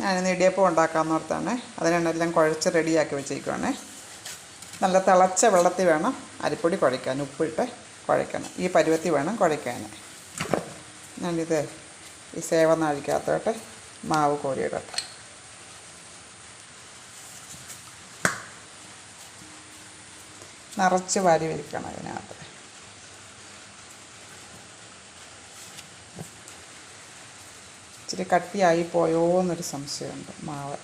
ഞാനിന്ന് ഇടിയപ്പം ഉണ്ടാക്കാമെന്ന് ഓർത്താണ്. അതിനെല്ലാം കുഴച്ച് റെഡിയാക്കി വെച്ചേക്കുവാണ്. നല്ല തിളച്ച വെള്ളത്തിൽ വേണം അരിപ്പൊടി കുഴയ്ക്കാൻ, ഉപ്പിട്ട് കുഴയ്ക്കണം. ഈ പരുവത്തിൽ വേണം കുഴയ്ക്കാൻ. ഞാനിത് ഈ സേവനാഴിക്കകത്തോട്ട് മാവ് കോരിയിടട്ടെ. നിറച്ച് വാരി വലിക്കണം അതിനകത്ത്. ഇച്ചിരി കട്ടിയായി പോയോ എന്നൊരു സംശയമുണ്ട് മാവ്.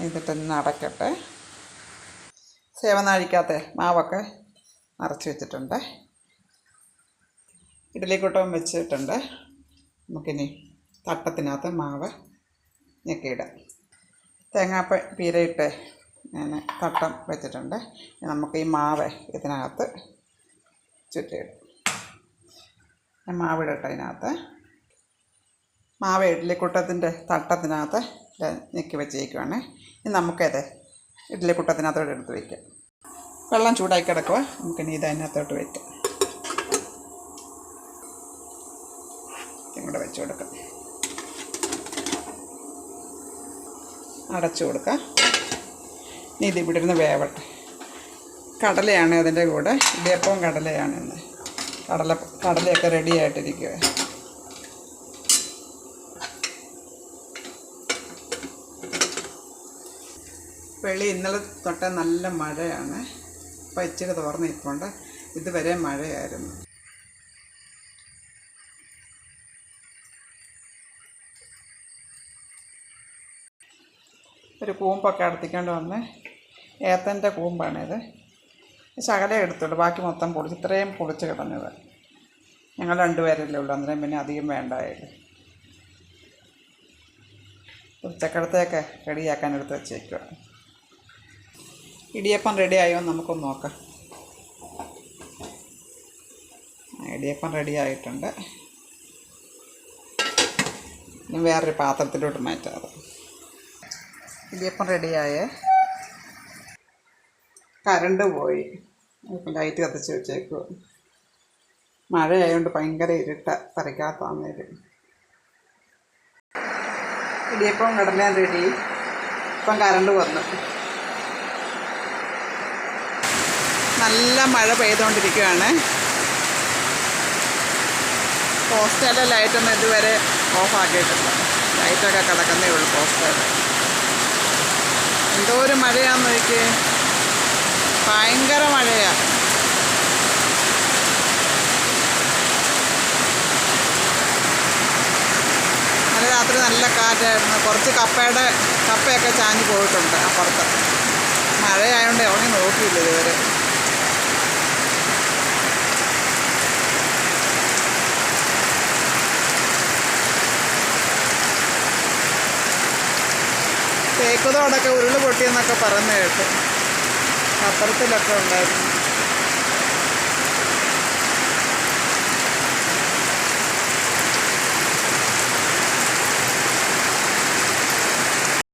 എന്നിട്ടൊന്ന് അടയ്ക്കട്ടെ. സേവനാഴിക്കകത്തെ മാവൊക്കെ നിറച്ച് വെച്ചിട്ടുണ്ട്. ഇഡ്ഡലിക്കൂട്ടം വെച്ചിട്ടുണ്ട്. നമുക്കിനി തട്ടത്തിനകത്ത് മാവ് ഞെക്കിയിടാം. പീരയിട്ട് ഞാൻ തട്ടം വെച്ചിട്ടുണ്ട്. നമുക്ക് ഈ മാവ് ഇതിനകത്ത് ചുറ്റിയിടും. ഞാൻ മാവിടട്ടെ. അതിനകത്ത് മാവ് ഇഡ്ഡലിക്കൂട്ടത്തിൻ്റെ തട്ടത്തിനകത്ത് ഞെക്കി വെച്ചേക്കുവാണ്. ഇനി നമുക്കത് ഇഡ്ഡലിക്കൂട്ടത്തിനകത്തോട്ട് എടുത്ത് വയ്ക്കാം. വെള്ളം ചൂടായി കിടക്കുക. നമുക്കിനി ഇത് അതിനകത്തോട്ട് വയ്ക്കാം. ഇങ്ങോട്ട് വെച്ച് കൊടുക്കാം. അടച്ചു കൊടുക്കാം. ഇനി ഇത് ഇവിടെ ഇരുന്ന് വേവട്ടെ. കടലയാണ് അതിൻ്റെ കൂടെ. ഇടിയപ്പവും കടലയാണ് ഇന്ന്. കടലയൊക്കെ റെഡി ആയിട്ടിരിക്കുക. വെളി ഇന്നലെ തൊട്ടേ നല്ല മഴയാണ്. ഇപ്പോൾ ഇച്ചിരി തോർന്ന് നിൽപ്പുണ്ട്. ഇതുവരെ മഴയായിരുന്നു. ഒരു കൂമ്പൊക്കെ അടുത്തിക്കൊണ്ട് വന്ന് ഏത്തൻ്റെ കൂമ്പാണിത്. ശകലം എടുത്തോളൂ, ബാക്കി മൊത്തം പൊളിച്ച്. ഇത്രയും പൊളിച്ച് കിടന്നത്. ഞങ്ങൾ 2 പേരല്ലേ ഉള്ളൂ, അന്നേരം പിന്നെ അധികം വേണ്ടായത്. ഉച്ചക്കടത്തേക്ക് റെഡിയാക്കാൻ എടുത്ത് വെച്ചേക്കുക. ഇടിയപ്പം റെഡിയായോ നമുക്കൊന്ന് നോക്കാം. ഇടിയപ്പം റെഡിയായിട്ടുണ്ട്. ഇനി വേറൊരു പാത്രത്തിലോട്ട് മാറ്റാറ്. ഇടിയപ്പം റെഡിയായേ. കറണ്ട് പോയി. ഇപ്പം ലൈറ്റ് കത്തിച്ച് വെച്ചേക്കുക. മഴയായതുകൊണ്ട് ഭയങ്കര ഇരുട്ട, പറിക്കാത്താന്നേരും. ഇടിയപ്പം കടലാൻ റെഡി. ഇപ്പം കറണ്ട് വന്നു. നല്ല മഴ പെയ്തുകൊണ്ടിരിക്കുകയാണ്. പോസ്റ്റേലെ ലൈറ്റൊന്നും ഇതുവരെ ഓഫാക്കിയിട്ടില്ല. ലൈറ്റൊക്കെ കിടക്കുന്നേ ഉള്ളൂ പോസ്റ്റേൽ. എന്തോ ഒരു മഴയാണെന്ന് നോക്കി. ഭയങ്കര മഴയാണ്. നല്ല രാത്രി നല്ല കാറ്റായിരുന്നു. കുറച്ച് കപ്പയൊക്കെ ചാഞ്ഞ് പോയിട്ടുണ്ട് അപ്പുറത്ത്. മഴയായതുകൊണ്ട് ഇറങ്ങി നോക്കിയില്ല ഇതുവരെ. തേക്കുതോടൊക്കെ ഉരുള് പൊട്ടിയെന്നൊക്കെ പറയുന്ന കേട്ടു. പത്രത്തിലൊക്കെ ഉണ്ടായിരുന്നു.